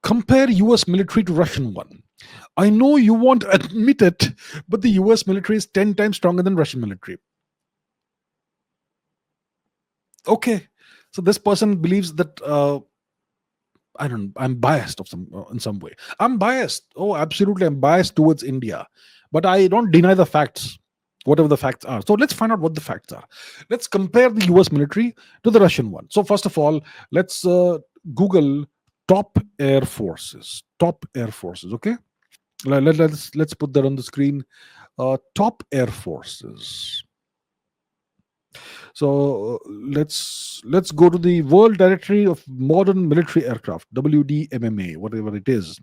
Compare US military to Russian one. I know you won't admit it, but the US military is 10 times stronger than Russian military. Okay. So this person believes that I don't. I'm biased of some in some way. I'm biased. Oh, absolutely, I'm biased towards India, but I don't deny the facts, whatever the facts are. So let's find out what the facts are. Let's compare the U.S. military to the Russian one. So first of all, let's Google top air forces. Top air forces. Okay. Let's put that on the screen. Top air forces. So let's go to the World Directory of Modern Military Aircraft, WDMMA, whatever it is.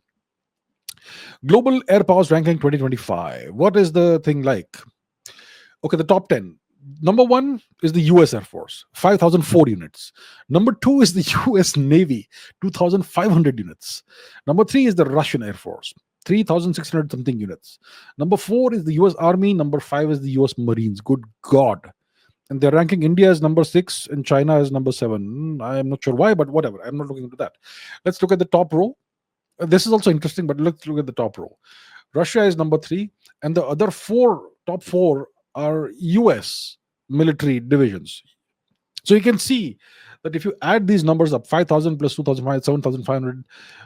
Global Air Powers Ranking 2025. What is the thing like? Okay, the top 10. Number one is the US Air Force, 5,004 units. Number two is the US Navy, 2,500 units. Number three is the Russian Air Force, 3,600 something units. Number four is the US Army. Number five is the US Marines. Good God. And they're ranking India as number six and China as number seven. I'm not sure why, but whatever. I'm not looking into that. Let's look at the top row. This is also interesting, but let's look at the top row. Russia is number three, and the other top four are US military divisions. So you can see that if you add these numbers up, 5,000 plus 2,500, 7,500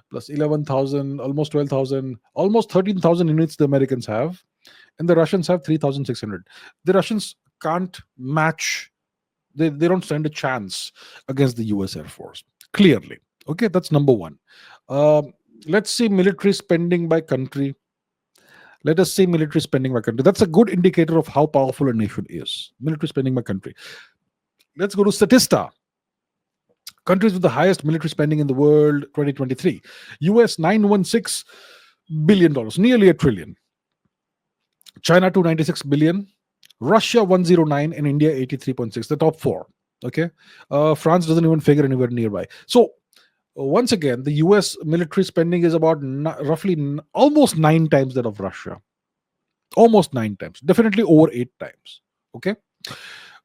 plus 11,000, almost 12,000, almost 13,000 units the Americans have, and the Russians have 3,600. The Russians can't match, they don't stand a chance against the US Air Force, clearly. Okay, that's number one. Let's see military spending by country. Let us see military spending by country. That's a good indicator of how powerful a nation is. Military spending by country. Let's go to Statista. Countries with the highest military spending in the world 2023. US $916 billion, nearly a trillion. China 296 billion. Russia 109 and India 83.6. The top four. Okay. France doesn't even figure anywhere nearby. So once again, the US military spending is about roughly almost 9 times that of Russia. Almost 9 times. Definitely over 8 times. Okay.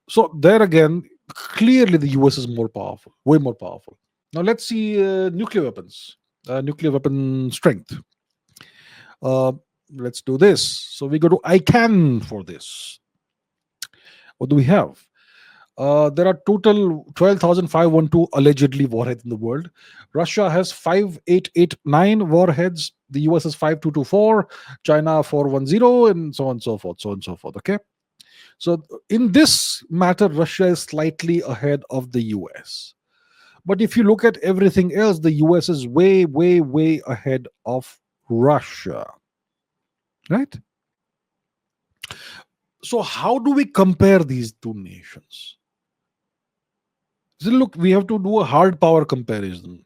So there again, clearly the US is more powerful, way more powerful. Now let's see nuclear weapons, nuclear weapon strength. Let's do this. So we go to ICANN for this. What do we have? There are total 12,512 allegedly warheads in the world. Russia has 5,889 warheads. The US has 5,224. China 410, and so on and so forth. So on and so forth. Okay. So in this matter, Russia is slightly ahead of the US. But if you look at everything else, the US is way, way, way ahead of Russia. Right? So how do we compare these two nations? So look, we have to do a hard power comparison.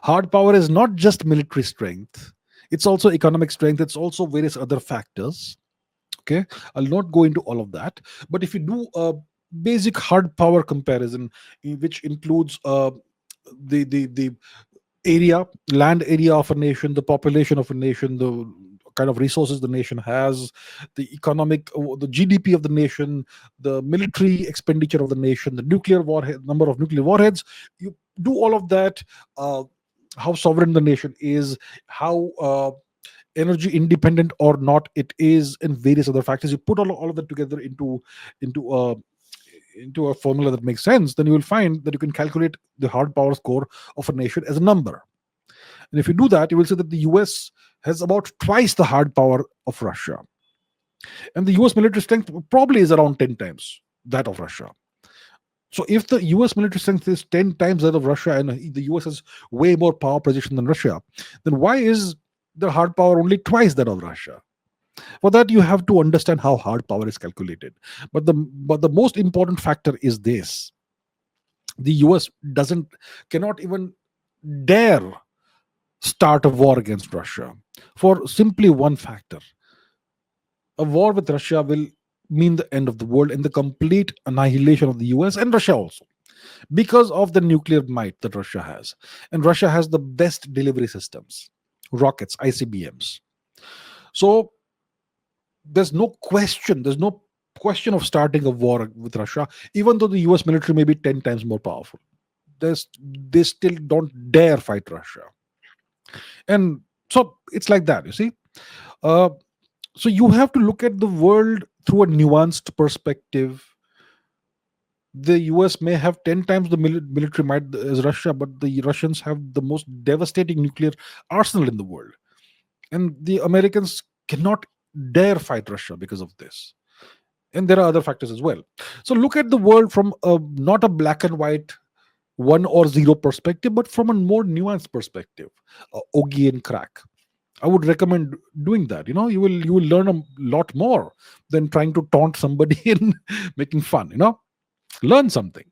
Hard power is not just military strength, it's also economic strength, it's also various other factors. Okay, I'll not go into all of that, but if you do a basic hard power comparison, which includes the area, land area of a nation, the population of a nation, the kind of resources the nation has, the economic, the GDP of the nation, the military expenditure of the nation, the nuclear warhead, number of nuclear warheads. You do all of that. How sovereign the nation is, how energy independent or not it is, and various other factors. You put all of that together into a formula that makes sense, then you will find that you can calculate the hard power score of a nation as a number. And if you do that, you will see that the US has about twice the hard power of Russia. And the US military strength probably is around 10 times that of Russia. So if the US military strength is 10 times that of Russia and the US has way more power position than Russia, then why is the hard power only twice that of Russia? For that, you have to understand how hard power is calculated. But the most important factor is this: the US cannot even dare start a war against Russia for simply one factor. A war with Russia will mean the end of the world and the complete annihilation of the US and Russia also, because of the nuclear might that Russia has. And Russia has the best delivery systems, rockets, ICBMs. So there's no question of starting a war with Russia, even though the US military may be 10 times more powerful. They still don't dare fight Russia. And so it's like that, you see. uh, so you have to look at the world through a nuanced perspective. The US may have 10 times the military might as Russia, but the Russians have the most devastating nuclear arsenal in the world. And the Americans cannot dare fight Russia because of this. And there are other factors as well. So look at the world from not a black and white one or zero perspective, but from a more nuanced perspective, Ogie and crack. I would recommend doing that. You will learn a lot more than trying to taunt somebody and making fun. Learn something.